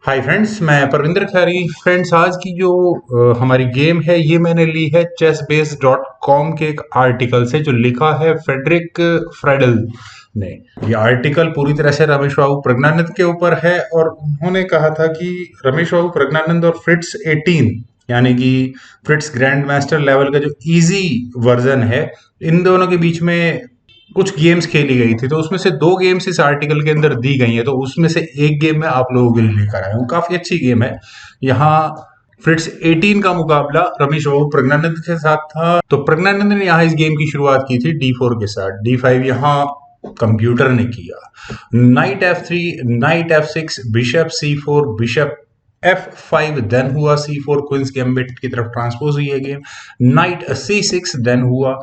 Hi friends, मैं परविंदर खैरी। Friends, आज की जो हमारी गेम है ये मैंने ली है chessbase.com के एक आर्टिकल से, जो लिखा है फ्रेडरिक फ्रेडल ने। ये आर्टिकल पूरी तरह से रमेश बाबू प्रज्ञानंद के ऊपर है, और उन्होंने कहा था कि रमेश बाबू प्रज्ञानंद और फ्रिट्स 18, यानी कि फ्रिट्स ग्रैंड मास्टर लेवल का जो इजी वर्जन है, इन दोनों के बीच में कुछ गेम्स खेली गई थी। तो उसमें से दो गेम्स इस आर्टिकल के अंदर दी गई है, तो उसमें से एक गेम मैं आप लोगों के लिए लेकर आया हूँ। काफी अच्छी गेम है। यहाँ फ्रिट्स 18 का मुकाबला रमेश बाबू प्रज्ञानंद के साथ था। तो प्रज्ञानंद ने यहाँ इस गेम की शुरुआत की थी D4 के साथ। D5 यहाँ कंप्यूटर ने किया। Knight F3, knight F6, bishop C4, bishop F5, then हुआ C4, क्वींस गैम्बिट की तरफ ट्रांसपोज हुई है गेम। नाइट C6, देन हुआ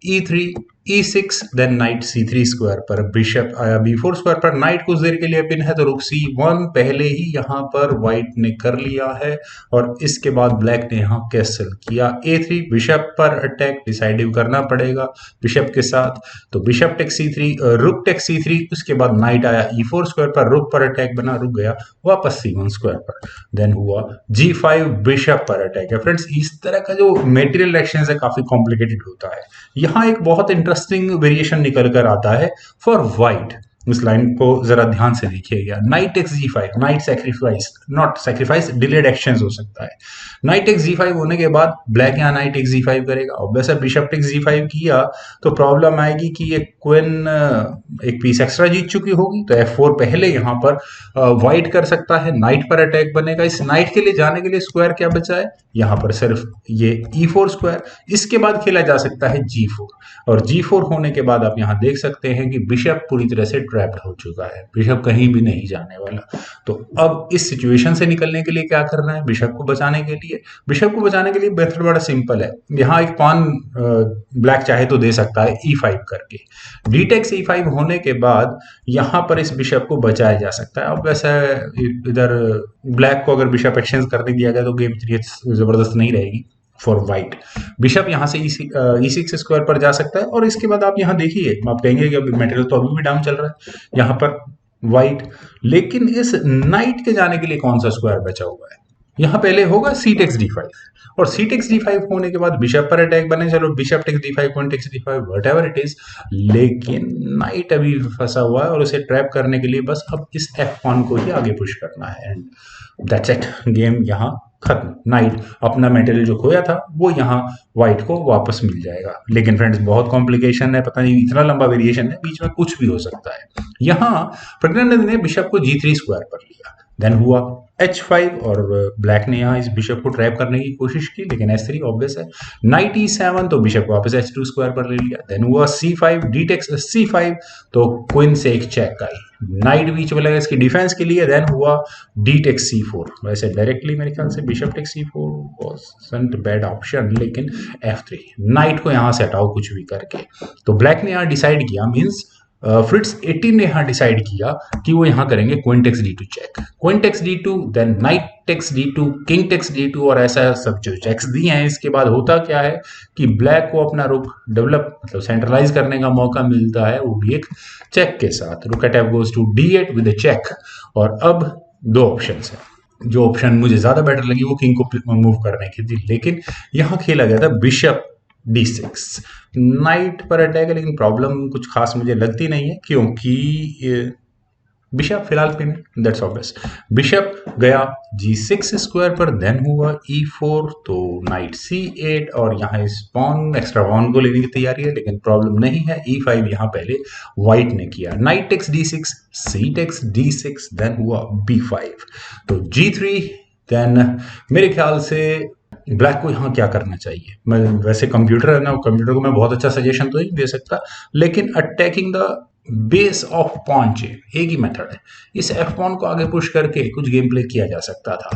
E3, E6, then knight C3 square पर बिशप आया B4 स्क्वायर पर। नाइट कुछ देर के लिए पिन है, तो रुक C1 पहले ही यहाँ पर व्हाइट ने कर लिया है, और इसके बाद ब्लैक ने यहाँ कैसल किया A3। बिशप पर अटैक डिसाइडिव करना पड़ेगा बिशप के साथ, तो बिशप टेक C3, रुक टेक C3। उसके बाद नाइट आया E4 स्क्वायर पर, रुक पर अटैक बना, रुक गया वापस C1 स्क्वायर पर। देन हुआ G5, बिशप पर अटैक है। फ्रेंड्स, इस तरह का जो मेटेरियल एक्शन है काफी कॉम्प्लिकेटेड होता है। यहाँ एक बहुत इंटरेस्टिंग वेरिएशन निकल कर आता है फॉर व्हाइट। इस लाइन को जरा ध्यान से देखिएगा। Night x G5, night sacrifice, not sacrifice, delayed action हो सकता है। नाइट एक्स G5 होने के बाद ब्लैक यहाँ नाइट एक्स G5 करेगा, और वैसे बिशप टेक्स G5 किया तो प्रॉब्लम आएगी कि ये क्वीन एक पीस एक्स्ट्रा जीत चुकी होगी, तो F4 पहले यहाँ पर व्हाइट कर सकता है, नाइट पर अटैक बनेगा। इस नाइट के लिए जाने के लिए स्क्वायर क्या बचा है यहाँ पर, सिर्फ ये E4 स्क्वायर। इसके बाद खेला जा सकता है G4, और G4 होने के बाद आप यहाँ देख सकते हैं कि बिशप पूरी तरह से ट्रैप्ड हो चुका है, बिशप कहीं भी नहीं जाने वाला। तो अब इस सिचुएशन से निकलने के लिए क्या करना है बिशप को बचाने के लिए? बिशप को बचाने के लिए मेथड बड़ा सिंपल है। यहाँ एक पॉन ब्लैक चाहे तो दे सकता है E5 करके। डी टेक्स E5 होने के बाद यहाँ पर इस बिशप को बचाया जा सकता है। अब वैसे इधर ब्लैक को अगर बिशप एक्सचेंज करने दिया गया तो गेम इतनी जबरदस्त नहीं रहेगी फॉर व्हाइट। बिशप यहाँ से E6 स्क्वायर पर जा सकता है, और इसके बाद आप यहाँ देखिए, आप कहेंगे कि अभी मटेरियल तो अभी भी डाउन चल रहा है यहाँ पर व्हाइट, लेकिन इस नाइट के जाने के लिए कौन सा स्क्वायर बचा हुआ है? यहाँ पहले होगा C टेक्स D5, और C टेक्स D5 होने के बाद बिशप पर अटैक बने, चलो bishop takes D5, queen takes D5, whatever it is, लेकिन नाइट अभी फंसा हुआ है, और उसे ट्रैप करने के लिए बस अब इस F1 को ही आगे पुश करना है, एंड दैट्स इट, गेम यहाँ खत्म। नाइट अपना मेटेरियल जो खोया था वो यहाँ व्हाइट को वापस मिल जाएगा। लेकिन फ्रेंड्स, बहुत कॉम्प्लिकेशन है, पता नहीं इतना लंबा वेरिएशन है, बीच में कुछ भी हो सकता है। यहाँ प्रज्ञानंद ने बिशप को G3 स्क्वायर पर लिया, देन हुआ H5, और ब्लैक ने यहाँ इस बिशप को ट्रैप करने की कोशिश की, लेकिन H3 ऑब्वियस है। नाइट E7, तो बिशप वापस H2 स्क्वायर पर ले लिया, देन हुआ C5, डी टेक्स C5, तो क्वीन से एक चेक आई, नाइट बीच में लगा इसकी डिफेंस के लिए, देन हुआ डी टेक्स C4। वैसे डायरेक्टली मेरे ख्याल से bishop takes C4 wasn't bad option, लेकिन F3, नाइट को यहाँ से हटाओ कुछ भी करके। तो ब्लैक ने यहाँ डिसाइड किया, मीन्स फ्रिट्स 18 ने यहाँ डिसाइड किया कि वो यहाँ करेंगे queen takes D2 check, queen takes D2, then knight takes D2, king takes D2, और ऐसा सब जो चेक्स दिए हैं। इसके बाद होता क्या है कि ब्लैक को अपना रुक डेवलप, मतलब सेंट्रलाइज करने का मौका मिलता है, वो भी एक चेक के साथ। Rook at F goes to D8 with a check. और अब दो ऑप्शन है, जो ऑप्शन मुझे ज्यादा बेटर लगी वो किंग को मूव करने की थी, लेकिन यहाँ खेला गया था बिशप D6, नाइट पर अटैक है, लेकिन प्रॉब्लम कुछ खास मुझे लगती नहीं है, क्योंकि बिशप फिलहाल पिन है, दैट्स ऑब्वियस। बिशप गया G6 स्क्वायर पर, देन हुआ E4, तो नाइट C8, और यहाँ इस पॉन एक्स्ट्रा पॉन को लेने की तैयारी है, लेकिन प्रॉब्लम नहीं है। E5 यहाँ पहले व्हाइट ने किया, knight takes D6, C takes D6, then हुआ B5, तो G3, देन मेरे ख्याल से ब्लैक को यहाँ क्या करना चाहिए? मैं वैसे कंप्यूटर है ना, कंप्यूटर को मैं बहुत अच्छा सजेशन तो नहीं दे सकता, लेकिन attacking the base of porn chain एक ही मेथड है। इस F पॉन को आगे पुश करके कुछ गेम प्ले किया जा सकता था।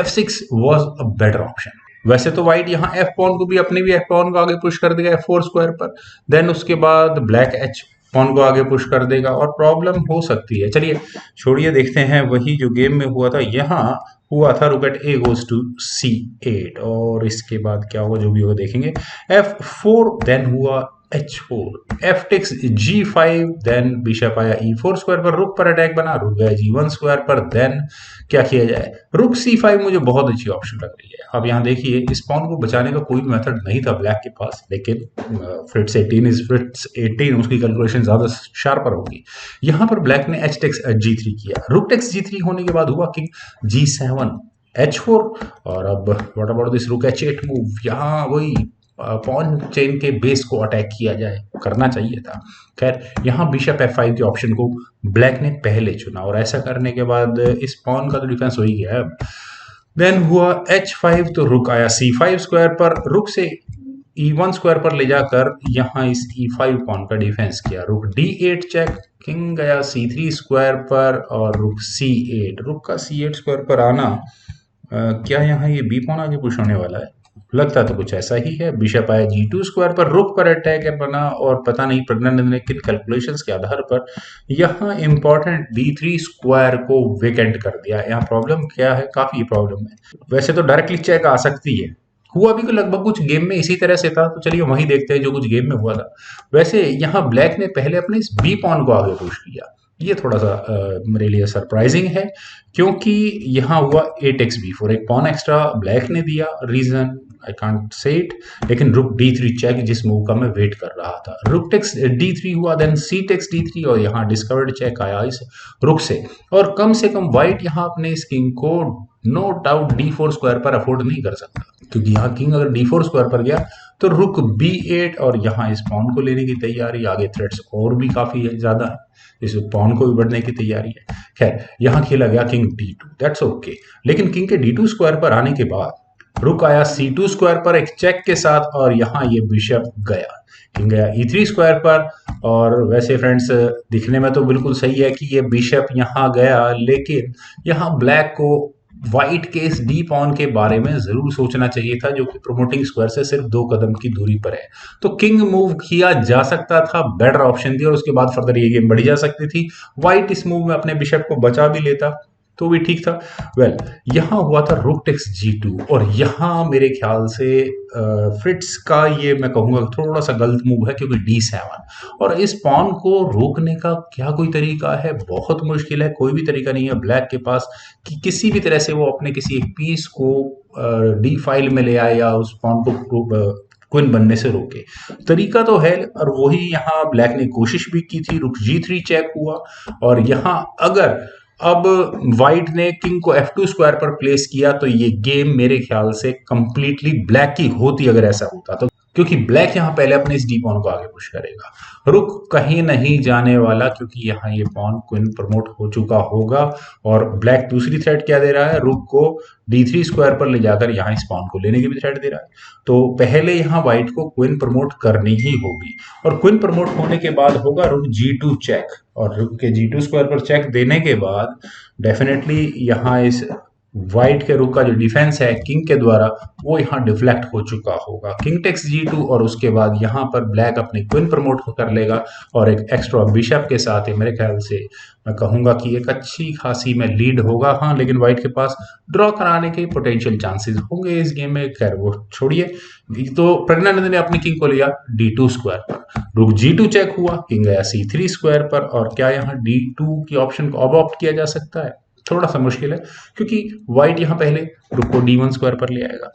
F6 was a better option. वैसे तो व्हाइट यहाँ F पॉन को भी, अपने भी F पॉन को आगे पुश कर देगा F4 स्क्वायर पर, देन उसके बाद ब्लैक H पॉन को आगे पुश कर देगा, और प्रॉब्लम हो सकती है। चलिए छोड़िए, देखते हैं वही जो गेम में हुआ था। यहाँ हुआ था रुक eight A goes to C8, और इसके बाद क्या होगा जो भी होगा देखेंगे। F4, देन हुआ H4, F takes G5, then bishop आया E4 स्क्वायर पर, रुक पर अटैक बना, रुक गया G1 स्क्वायर पर, देन क्या किया जाए, रुक C5 मुझे बहुत अच्छी ऑप्शन लग रही है। अब यहाँ देखिए इस पॉन को बचाने का कोई मेथड नहीं था ब्लैक के पास, लेकिन फ्रिट्स 18 इज फ्रिट्स 18, उसकी कैलकुलेशन ज्यादा शार्पर होगी। यहाँ पर ब्लैक ने H टेक्स G3 किया, रुक टेक्स G3 होने के बाद हुआ किंग G7 H4, और अब व्हाट अबाउट दिस रुक H8 मूव, यहाँ वही पॉन चेन के बेस को अटैक किया जाए, करना चाहिए था। खैर यहाँ बिशप F5 के ऑप्शन को ब्लैक ने पहले चुना, और ऐसा करने के बाद इस पॉन का तो डिफेंस हो ही गया। अब देन हुआ H5, तो रुक आया C5 स्क्वायर पर, रुक से E1 स्क्वायर पर ले जाकर यहाँ इस E5 पॉन का डिफेंस किया, रुक D8 चेक, किंग गया C3 स्क्वायर पर, और रुक C8, रुक का C8 स्क्वायर पर आना, क्या यहाँ ये बी पॉन आगे पुश होने वाला है, लगता तो कुछ ऐसा ही है। बिशप आया G2 स्क्वायर पर, रुक पर अटैक बना, और पता नहीं प्रज्ञानंद ने किन कैलकुलेशंस के आधार पर यहाँ इंपॉर्टेंट D3 स्क्वायर को वेकेंट कर दिया। यहाँ प्रॉब्लम क्या है, काफी प्रॉब्लम है। वैसे तो डायरेक्टली चेक आ सकती है, हुआ भी लगभग कुछ गेम में इसी तरह से था, तो चलिए वहीं देखते हैं जो कुछ गेम में हुआ था। वैसे यहाँ ब्लैक ने पहले अपने इस बी पॉन को आगे पुश किया, ये थोड़ा सा मेरे लिए सरप्राइजिंग है, क्योंकि यहाँ हुआ ए टेक्स B4, एक पॉन एक्स्ट्रा ब्लैक ने दिया, reason I can't see it, लेकिन रुक D3 चेक, जिस मूव का मैं वेट कर रहा था। रुक टेक्स D3 हुआ, देन C टेक्स D3, और यहाँ डिस्कवर्ड चेक आया इस रुक से, और कम से कम व्हाइट यहाँ अपने इस किंग को नो डाउट D4 स्क्वायर पर अफोर्ड नहीं कर सकता, क्योंकि यहाँ किंग अगर D4 स्क्वायर पर गया तो रुक B8, और यहाँ इस पॉन को लेने की तैयारी, आगे थ्रेट्स और भी काफी ज्यादा है, इस पॉन को भी बढ़ने की तैयारी है। खैर यहाँ खेला गया किंग D2, दैट्स ओके, लेकिन किंग के D2 स्क्वायर पर आने के बाद रुक आया C2 स्क्वायर पर एक चेक के साथ, और यहाँ ये बिशप गया, किंग गया E3 स्क्वायर पर। और वैसे फ्रेंड्स दिखने में तो बिल्कुल सही है कि ये बिशप यहाँ गया, लेकिन यहाँ ब्लैक को व्हाइट के इस डी पॉन के बारे में जरूर सोचना चाहिए था, जो कि प्रोमोटिंग स्क्वायर से सिर्फ 2 कदम की दूरी पर है। तो किंग मूव किया जा सकता था, बेटर ऑप्शन थी, और उसके बाद फर्दर ये गेम बढ़ी जा सकती थी। व्हाइट इस मूव में अपने बिशप को बचा भी लेता तो भी ठीक था। वेल यहाँ हुआ था रुक टेक्स G2, और यहाँ मेरे ख्याल से फ्रिट्स का ये मैं कहूंगा थोड़ा सा गलत मूव है, क्योंकि D7, और इस पॉन को रोकने का क्या कोई तरीका है, बहुत मुश्किल है, कोई भी तरीका नहीं है ब्लैक के पास कि किसी भी तरह से वो अपने किसी एक पीस को D फाइल में ले आए या उस पॉन को क्वीन बनने से रोके। तरीका तो है, और वही यहाँ ब्लैक ने कोशिश भी की थी, रुक G3 चेक हुआ, और यहाँ अगर अब व्हाइट ने किंग को F2 स्क्वायर पर प्लेस किया तो ये गेम मेरे ख्याल से कंप्लीटली ब्लैक की होती अगर ऐसा होता तो, क्योंकि ब्लैक यहाँ पहले अपने इस डी पॉन को आगे पुश करेगा, रुक कहीं नहीं जाने वाला, क्योंकि यहाँ ये पॉन क्वीन प्रमोट हो चुका होगा, और ब्लैक दूसरी थ्रेट क्या दे रहा है, रुक को D3 स्क्वायर पर ले जाकर यहाँ इस पॉन को लेने की भी थ्रेट दे रहा है। तो पहले यहाँ व्हाइट को क्वीन प्रमोट करनी ही होगी, और क्वीन प्रमोट होने के बाद होगा रुक G2 चेक, और रुक के G2 स्क्वायर पर चेक देने के बाद डेफिनेटली यहाँ इस व्हाइट के रुक का जो डिफेंस है किंग के द्वारा वो यहाँ डिफ्लेक्ट हो चुका होगा, किंग टेक्स G2, और उसके बाद यहाँ पर ब्लैक अपनी क्वीन प्रमोट कर लेगा, और एक एक्स्ट्रा बिशप के साथ ही मेरे ख्याल से मैं कहूंगा कि एक अच्छी खासी में लीड होगा। हाँ, लेकिन व्हाइट के पास ड्रॉ कराने के पोटेंशियल चांसेस होंगे इस गेम में। खैर वो छोड़िए, तो प्रज्ञानंद ने अपनी किंग को लिया D2 स्क्वायर पर, रुक G2 चेक हुआ, किंग गया C3 स्क्वायर पर, और क्या यहाँ D2 की ऑप्शन को अब ऑप्ट किया जा सकता है, थोड़ा सा मुश्किल है, क्योंकि व्हाइट यहाँ पहले रुक को D1 स्क्वायर पर ले आएगा।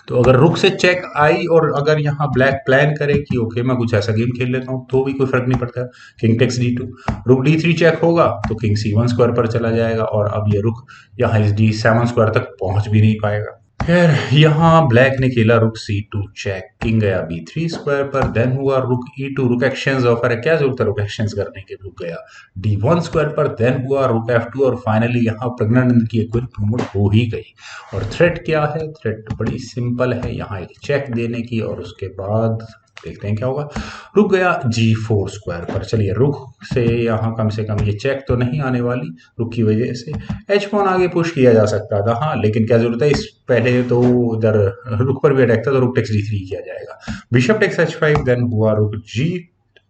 तो अगर रुक से चेक आई, और अगर यहाँ ब्लैक प्लान करे कि ओके मैं कुछ ऐसा गेम खेल लेता हूँ, तो भी कोई फर्क नहीं पड़ता, किंग टेक्स D2, रुक D3 चेक होगा तो किंग C1 स्क्वायर पर चला जाएगा, और अब ये रुक यहाँ इस D7 स्क्वायर तक पहुंच भी नहीं पाएगा। खैर यहाँ ब्लैक ने खेला रुक C2 चेक, किंग गया B3 स्क्वायर पर, देन हुआ रुक E2, रुक एक्सचेंज ऑफर है, क्या जरूरत है रुक एक्सचेंज करने के, रुक गया D1 स्क्वायर पर, देन हुआ रुक F2, और फाइनली यहाँ प्रज्ञानंद की एक क्वीन प्रमोट हो ही गई। और थ्रेट क्या है, थ्रेट बड़ी सिंपल है, यहाँ एक चेक देने की, और उसके बाद देखते हैं क्या होगा, रुक गया G4 स्क्वायर पर। चलिए रुक से यहाँ कम से कम ये चेक तो नहीं आने वाली, रुक की वजह से एच पॉन आगे पुश किया जा सकता था। हाँ, लेकिन क्या जरूरत है, इस पहले तो उधर रुक पर भी अटैक था, तो रुक टेक्स D3 किया जाएगा, बिशप टेक्स H5, देन हुआ रुक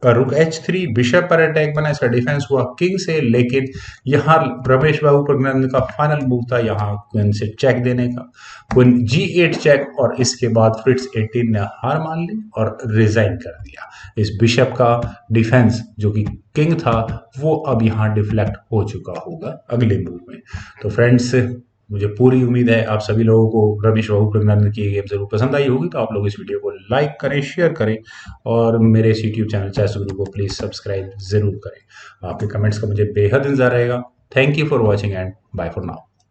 रुक H3, बिशप पर अटैक बना, इसका डिफेंस हुआ किंग से, लेकिन यहाँ रमेश बाबू प्रज्ञानंद का फाइनल मूव था यहाँ क्वीन से चेक देने का। क्वीन G8 चेक, और इसके बाद फ्रिट्ज 18 ने हार मान ली और रिजाइन कर दिया। इस बिशप का डिफेंस जो कि किंग था वो अब यहाँ डिफ्लेक्ट हो चुका होगा अगले मूव में। तो फ्रेंड्स, मुझे पूरी उम्मीद है आप सभी लोगों को रमेश बाबू प्रज्ञानंद की गेम जरूर पसंद आई होगी। तो आप लोग इस वीडियो को लाइक करें, शेयर करें, और मेरे इस यूट्यूब चैनल चेस गुरु को प्लीज सब्सक्राइब जरूर करें। आपके कमेंट्स का मुझे बेहद इंतजार रहेगा। Thank you for watching and bye for now.